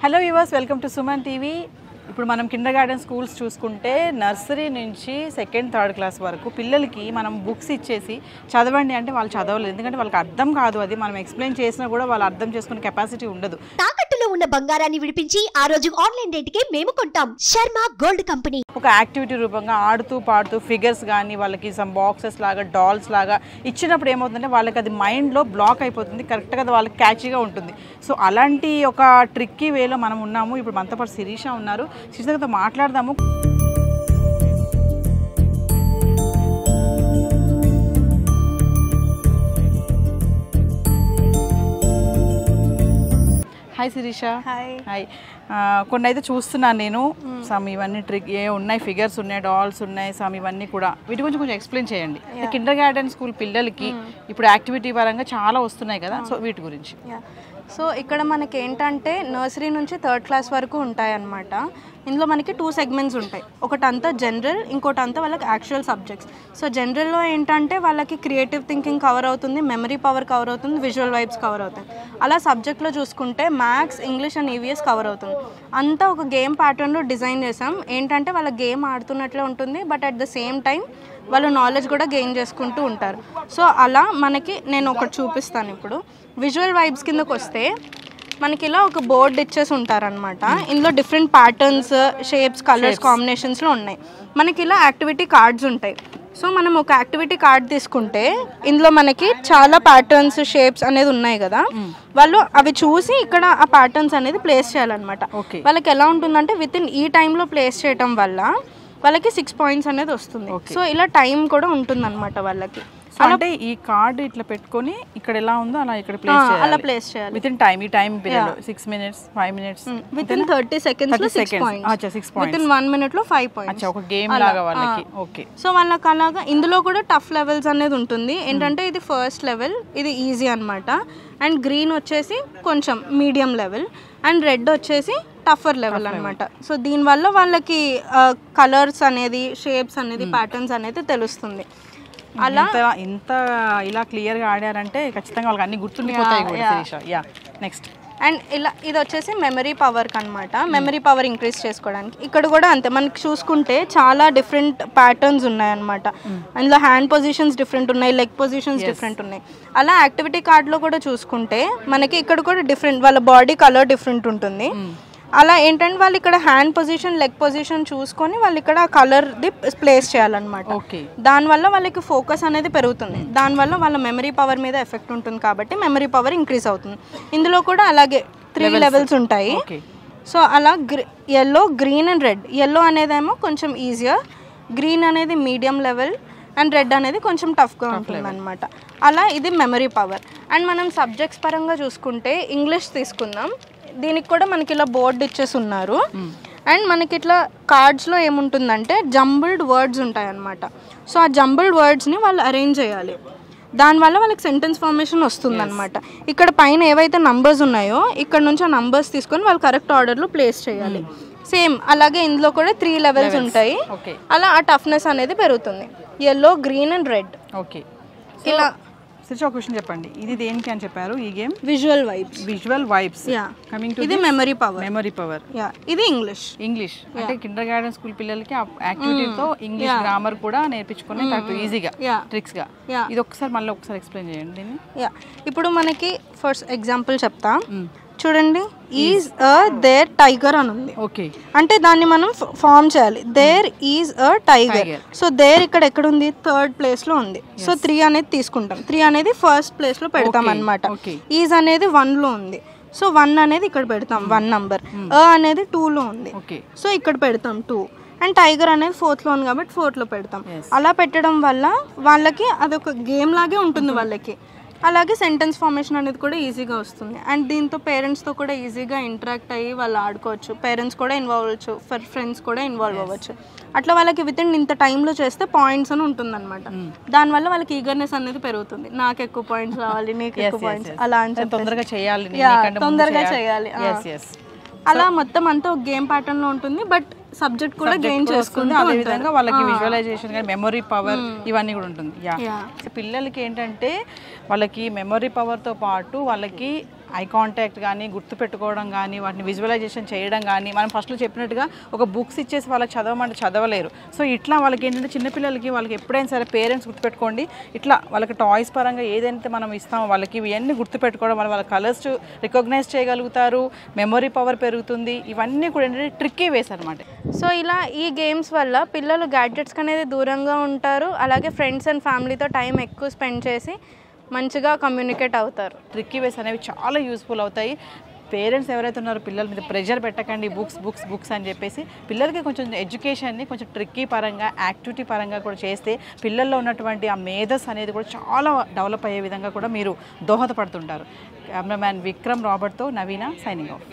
Hello viewers, welcome to Suman TV. ఇప్పుడు మనం Kinder garden schools చూసుకుంటే నర్సరీ నుంచి సెకండ్ థర్డ్ క్లాస్ వరకు పిల్లలకి మనం బుక్స్ ఇచ్చేసి చదవండి అంటే వాళ్ళు చదవలేదు. ఎందుకంటే వాళ్ళకి అర్థం కాదు. అది మనం ఎక్స్ప్లెయిన్ చేసినా కూడా వాళ్ళు అర్థం చేసుకునే కెపాసిటీ ఉండదు. తాకట్టులో ఉన్న బంగారాన్ని విడిపించి ఆ రోజు ఆన్లైన్ రేటుకే మేము కొంటాం. Sharma gold company. ఒక యాక్టివిటీ రూపంగా ఆడుతూ పాడుతూ ఫిగర్స్ కానీ వాళ్ళకి సమ్ బాక్సెస్ లాగా డాల్స్ లాగా ఇచ్చినప్పుడు ఏమవుతుందంటే వాళ్ళకి అది మైండ్లో బ్లాక్ అయిపోతుంది. కరెక్ట్గా వాళ్ళకి క్యాచీగా ఉంటుంది. సో అలాంటి ఒక ట్రిక్కీ వేలో మనం ఉన్నాము. ఇప్పుడు మనతో పాటు శిరీష ఉన్నారు. శిరీషతో మాట్లాడదాము. హాయ్ శిరీష. హాయ్. కొన్ని అయితే చూస్తున్నాను నేను. సమ్ ఇవన్నీ ట్రిక్ ఉన్నాయి, ఫిగర్స్ ఉన్నాయి, డాల్స్ ఉన్నాయి, సమ్ ఇవన్నీ కూడా. వీటి గురించి కొంచెం ఎక్స్ప్లెయిన్ చేయండి. కిండర్ గార్డెన్ స్కూల్ పిల్లలకి ఇప్పుడు యాక్టివిటీ పరంగా చాలా వస్తున్నాయి కదా, సో వీటి గురించి. సో ఇక్కడ మనకి ఏంటంటే నర్సరీ నుంచి థర్డ్ క్లాస్ వరకు ఉంటాయి అన్నమాట. ఇందులో మనకి 2 సెగ్మెంట్స్ ఉంటాయి. ఒకటంతా జనరల్, ఇంకోటంతా వాళ్ళకి యాక్చువల్ సబ్జెక్ట్స్. సో జనరల్లో ఏంటంటే వాళ్ళకి క్రియేటివ్ థింకింగ్ కవర్ అవుతుంది, మెమరీ పవర్ కవర్ అవుతుంది, విజువల్ వైబ్స్ కవర్ అవుతుంది. అలా సబ్జెక్ట్లో చూసుకుంటే maths, English and EVS cover అవుతుంది. అంతా ఒక గేమ్ ప్యాటర్న్లో డిజైన్ చేసాం. ఏంటంటే వాళ్ళ గేమ్ ఆడుతున్నట్లే ఉంటుంది, but at the same time వాళ్ళు నాలెడ్జ్ కూడా గెయిన్ చేసుకుంటూ ఉంటారు. సో అలా మనకి నేను ఒకటి చూపిస్తాను. ఇప్పుడు విజువల్ వైబ్స్ కిందకు వస్తే మనకి ఇలా ఒక బోర్డు ఇచ్చేసి ఉంటారనమాట. ఇందులో డిఫరెంట్ ప్యాటర్న్స్, షేప్స్, కలర్స్ కాంబినేషన్స్లో ఉన్నాయి. మనకి ఇలా యాక్టివిటీ కార్డ్స్ ఉంటాయి. సో మనం ఒక యాక్టివిటీ కార్డ్ తీసుకుంటే ఇందులో మనకి చాలా ప్యాటర్న్స్, షేప్స్ అనేది ఉన్నాయి కదా. వాళ్ళు అవి చూసి ఇక్కడ ఆ ప్యాటర్న్స్ అనేది ప్లేస్ చేయాలన్నమాట. వాళ్ళకి ఎలా ఉంటుందంటే విత్ ఇన్ ఈ టైంలో ప్లేస్ చేయటం వల్ల వాళ్ళకి 6 పాయింట్స్ అనేది వస్తుంది. సో ఇలా టైం కూడా ఉంటుంది అనమాట వాళ్ళకి. అంటే ఈ కార్డ్ ఇట్లా పెట్టుకొని ఇక్కడ ఎలా ఉందో అలా ఇక్కడ ప్లేస్ చేయాలి విత్ ఇన్ టైం. ఈ time period 6 minutes, 5 minutes, with in 30 seconds లో 6 పాయింట్స్, విత్ ఇన్ 1 minute లో 5 పాయింట్స్. ఒక గేమ్ లాగా వాళ్ళకి. ఓకే. సో వాళ్ళకి అలాగా ఇందులో కూడా టఫ్ లెవెల్స్ అనేది ఉంటుంది. ఏంటంటే ఇది ఫస్ట్ లెవెల్, ఇది ఈజీ అనమాట. అండ్ గ్రీన్ వచ్చేసి కొంచెం మీడియం లెవెల్, అండ్ రెడ్ వచ్చేసి టఫర్ లెవెల్ అనమాట. సో దీనివల్ల వాళ్ళకి కలర్స్ అనేది, షేప్స్ అనేది, ప్యాటర్న్స్ అనేది తెలుస్తుంది. అలా ఇంత ఇలా క్లియర్గా ఆడారంటే ఖచ్చితంగా వాళ్ళకి అన్ని గుర్తుండిపోతాయి. నెక్స్ట్ అండ్ ఇలా ఇది వచ్చేసి మెమరీ పవర్కి అనమాట. మెమరీ పవర్ ఇంక్రీజ్ చేసుకోవడానికి ఇక్కడ కూడా అంతే. మనకి చూసుకుంటే చాలా డిఫరెంట్ ప్యాటర్న్స్ ఉన్నాయన్నమాట. అందులో హ్యాండ్ పొజిషన్స్ డిఫరెంట్ ఉన్నాయి, లెగ్ పొజిషన్స్ డిఫరెంట్ ఉన్నాయి. అలా యాక్టివిటీ కార్డ్లో కూడా చూసుకుంటే మనకి ఇక్కడ కూడా డిఫరెంట్, వాళ్ళ బాడీ కలర్ డిఫరెంట్ ఉంటుంది. అలా ఏంటంటే వాళ్ళు ఇక్కడ హ్యాండ్ పొజిషన్, లెగ్ పొజిషన్ చూసుకొని వాళ్ళు ఇక్కడ కలర్ది ప్లేస్ చేయాలన్నమాట. దానివల్ల వాళ్ళకి ఫోకస్ అనేది పెరుగుతుంది. దానివల్ల వాళ్ళ మెమరీ పవర్ మీద ఎఫెక్ట్ ఉంటుంది కాబట్టి మెమరీ పవర్ ఇంక్రీజ్ అవుతుంది. ఇందులో కూడా అలాగే 3 లెవెల్స్ ఉంటాయి. సో అలా yellow, green and red. Yellow అనేదేమో కొంచెం ఈజియర్, గ్రీన్ అనేది మీడియం లెవెల్, అండ్ రెడ్ అనేది కొంచెం టఫ్గా ఉంటుంది అనమాట. అలా ఇది మెమరీ పవర్. అండ్ మనం సబ్జెక్ట్స్ పరంగా చూసుకుంటే ఇంగ్లీష్ తీసుకుందాం. దీనికి కూడా మనకి ఇలా బోర్డు ఇచ్చేసి ఉన్నారు. అండ్ మనకి ఇట్లా కార్డ్స్లో ఏముంటుందంటే జంబుల్డ్ వర్డ్స్ ఉంటాయి అన్నమాట. సో ఆ జంబుల్డ్ వర్డ్స్ని వాళ్ళు అరేంజ్ చేయాలి. దానివల్ల వాళ్ళకి సెంటెన్స్ ఫార్మేషన్ వస్తుంది అనమాట. ఇక్కడ పైన ఏవైతే నంబర్స్ ఉన్నాయో ఇక్కడ నుంచి ఆ నంబర్స్ తీసుకొని వాళ్ళు కరెక్ట్ ఆర్డర్లో ప్లేస్ చేయాలి. సేమ్ అలాగే ఇందులో కూడా 3 లెవెల్స్ ఉంటాయి. అలా ఆ టఫ్నెస్ అనేది పెరుగుతుంది. Yellow, green and red. Okay. ఇలా ఒక క్వశ్చన్ చెప్పండి, ఇది దేనికి అని చెప్పారు ఈ game? Visual vibes. Visual vibes. Coming to ఇది మెమరీ పవర్. Memory power. ఇది ఇంగ్లీష్. ఇంగ్లీష్ అంటే కిండర్ గార్డెన్ స్కూల్ పిల్లలకి యాక్టివిటీతో ఇంగ్లీష్ గ్రామర్ కూడా నేర్పించుకునే ఈజీగా, ట్రిక్స్ గా. ఇది మళ్ళీ ఒకసారి ఎక్స్ప్లెయిన్ చేయండి దీన్ని. ఇప్పుడు మనకి ఫస్ట్ ఎగ్జాంపుల్ చెప్తా చూడండి. ఈజ్ అ దేర్ టైగర్ అని ఉంది. ఓకే. అంటే దాన్ని మనం ఫామ్ చేయాలి. There is a tiger. So there ఇక్కడ ఎక్కడ ఉంది? 3rd ప్లేస్ లో ఉంది. సో 3 అనేది తీసుకుంటాం. 3 అనేది ఫస్ట్ ప్లేస్ లో పెడతాం అనమాట. ఈజ్ అనేది 1 లో ఉంది. సో 1 అనేది ఇక్కడ పెడతాం, 1 నంబర్. అనేది 2 లో ఉంది. సో ఇక్కడ పెడతాం 2. అండ్ టైగర్ అనేది 4th లో ఉంది కాబట్టి 4th లో పెడతాం. అలా పెట్టడం వల్ల వాళ్ళకి అదొక గేమ్ లాగే ఉంటుంది వాళ్ళకి. అలాగే సెంటెన్స్ ఫార్మేషన్ అనేది కూడా ఈజీగా వస్తుంది. అండ్ దీంతో పేరెంట్స్తో కూడా ఈజీగా ఇంటరాక్ట్ అయ్యి వాళ్ళు ఆడుకోవచ్చు. పేరెంట్స్ కూడా ఇన్వాల్వ్ అవ్వచ్చు, ఫ్రెండ్స్ కూడా ఇన్వాల్వ్ అవ్వచ్చు. అట్లా వాళ్ళకి విత్ ఇన్ ఇంత టైంలో చేస్తే పాయింట్స్ అని ఉంటుందన్నమాట. దానివల్ల వాళ్ళకి ఈగర్నెస్ అనేది పెరుగుతుంది. నాకు ఎక్కువ పాయింట్స్ రావాలి, నీకు ఎక్కువ పాయింట్స్, అలా అని తొందరగా చేయాలి. అలా మొత్తం అంతా ఒక గేమ్ ప్యాటర్న్ లో ఉంటుంది. బట్ సబ్జెక్ట్ కూడా గెయిన్ చేసుకుంది. అదే విధంగా వాళ్ళకి విజువలైజేషన్ కానీ మెమరీ పవర్ ఇవన్నీ కూడా ఉంటుంది. పిల్లలకి ఏంటంటే వాళ్ళకి మెమరీ పవర్తో పాటు వాళ్ళకి ఐ కాంటాక్ట్ కానీ గుర్తుపెట్టుకోవడం కానీ వాటిని విజువలైజేషన్ చేయడం కానీ మనం ఫస్ట్లో చెప్పినట్టుగా ఒక బుక్స్ ఇచ్చేసి వాళ్ళకి చదవమంటే చదవలేరు. సో ఇట్లా వాళ్ళకి ఏంటంటే చిన్నపిల్లలకి వాళ్ళకి ఎప్పుడైనా సరే పేరెంట్స్ గుర్తుపెట్టుకోండి, ఇట్లా వాళ్ళకి టాయ్స్ పరంగా ఏదైతే మనం ఇస్తామో వాళ్ళకి ఇవన్నీ గుర్తుపెట్టుకోవడం వల్ల వాళ్ళ కలర్స్ రికగ్నైజ్ చేయగలుగుతారు, మెమొరీ పవర్ పెరుగుతుంది. ఇవన్నీ కూడా ఏంటంటే ట్రిక్కీ వేస్ అనమాట. సో ఇలా ఈ గేమ్స్ వల్ల పిల్లలు గ్యాడ్జెట్స్కి అనేది దూరంగా ఉంటారు, అలాగే ఫ్రెండ్స్ అండ్ ఫ్యామిలీతో టైం ఎక్కువ స్పెండ్ చేసి మంచిగా కమ్యూనికేట్ అవుతారు. ట్రిక్కీ వేస్ అనేవి చాలా యూస్ఫుల్ అవుతాయి. పేరెంట్స్ ఎవరైతే ఉన్నారో పిల్లల మీద ప్రెషర్ పెట్టకండి, బుక్స్ బుక్స్ బుక్స్ అని చెప్పేసి. పిల్లలకి కొంచెం ఎడ్యుకేషన్ని కొంచెం ట్రిక్కీ పరంగా, యాక్టివిటీ పరంగా కూడా చేస్తే పిల్లల్లో ఉన్నటువంటి ఆ మేధస్ అనేది కూడా చాలా డెవలప్ అయ్యే విధంగా కూడా మీరు దోహదపడుతుంటారు. కెమెరామ్యాన్ విక్రమ్ రాబర్ట్తో నవీన సైనింగ్ ఆఫ్.